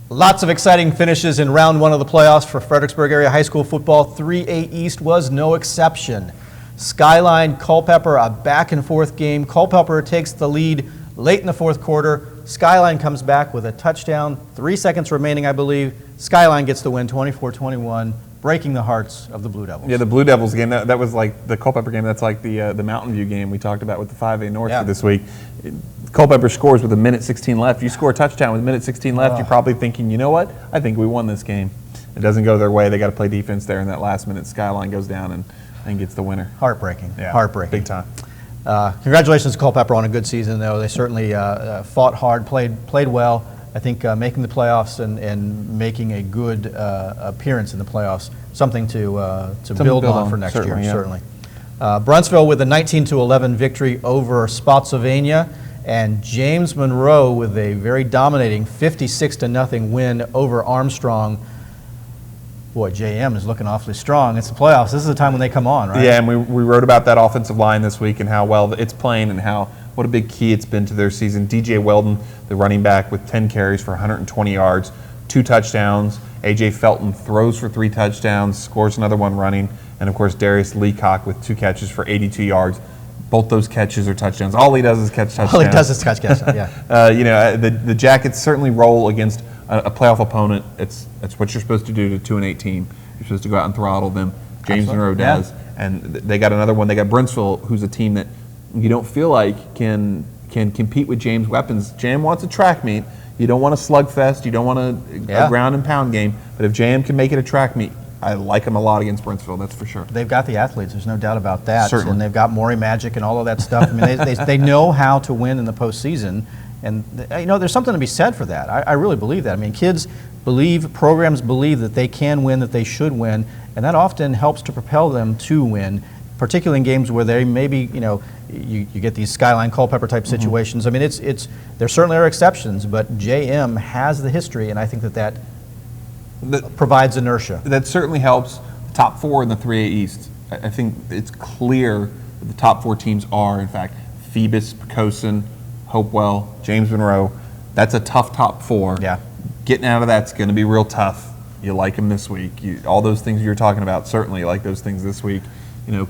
Lots of exciting finishes in round one of the playoffs for Fredericksburg area high school football. 3A East was no exception. Skyline, Culpeper, a back and forth game. Culpeper takes the lead late in the fourth quarter. Skyline comes back with a touchdown. 3 seconds remaining, I believe. Skyline gets the win, 24-21, breaking the hearts of the Blue Devils. Yeah, the Blue Devils game, that was like the Culpeper game. That's like the Mountain View game we talked about with the 5A North for this week. Culpeper scores with 1:16 left. You score a touchdown with 1:16 left, you're probably thinking, you know what? I think we won this game. It doesn't go their way. They got to play defense there in that last minute. Skyline goes down and gets the winner. Heartbreaking. Yeah, heartbreaking. Big time. Congratulations to Culpeper on a good season, though. They certainly fought hard, played well. I think making the playoffs and making a good appearance in the playoffs, something to build on for next year, certainly. Bruntsville with a 19-11 victory over Spotsylvania, and James Monroe with a very dominating 56-0 win over Armstrong. Boy, JM is looking awfully strong. It's the playoffs. This is the time when they come on, right? Yeah, and we wrote about that offensive line this week and how well it's playing and what a big key it's been to their season. DJ Weldon, the running back, with 10 carries for 120 yards, 2 touchdowns. AJ Felton throws for 3 touchdowns, scores another one running. And, of course, Darius Leacock with 2 catches for 82 yards. Both those catches are touchdowns. All he does is catch touchdowns. All he does is catch touchdowns, yeah. The Jackets certainly roll against a playoff opponent. It's what you're supposed to do to 2-8 team. You're supposed to go out and throttle them. James Monroe does. Yeah. And they got another one. They got Brentsville, who's a team that you don't feel like can compete with James' weapons. JM wants a track meet. You don't want a slugfest. You don't want a ground and pound game. But if JM can make it a track meet, I like them a lot against Brentsville, that's for sure. They've got the athletes, there's no doubt about that. Certainly. And they've got Maury Magic and all of that stuff. I mean, they know how to win in the postseason. And, there's something to be said for that. I really believe that. I mean, kids believe, programs believe that they can win, that they should win, and that often helps to propel them to win, particularly in games where they maybe, you get these Skyline Culpeper type situations. I mean, there certainly are exceptions, but JM has the history, and I think that provides inertia. That certainly helps. The top 4 in the 3A East. I think it's clear that the top 4 teams are, in fact, Phoebus, Pocosin, Hopewell, James Monroe. That's a tough top 4. Yeah. Getting out of that's going to be real tough. You like them this week. All those things you're talking about, certainly like those things this week.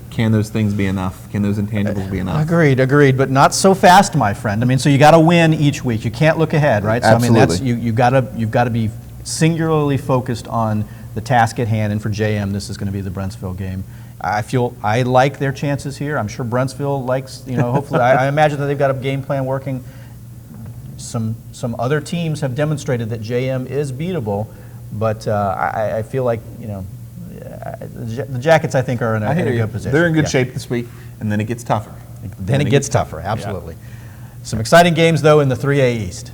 Can those things be enough? Can those intangibles be enough? Agreed, but not so fast, my friend. I mean, so you got to win each week. You can't look ahead, right? So Absolutely. I mean, you've got to be singularly focused on the task at hand, and for JM, this is going to be the Brentsville game. I like their chances here. I'm sure Brentsville likes, hopefully, I imagine that they've got a game plan working. Some other teams have demonstrated that JM is beatable, but I feel like, the Jackets, I think, are in a good position. They're in good shape this week, and then it gets tougher. Then it gets tougher, absolutely. Yeah. Some exciting games, though, in the 3A East.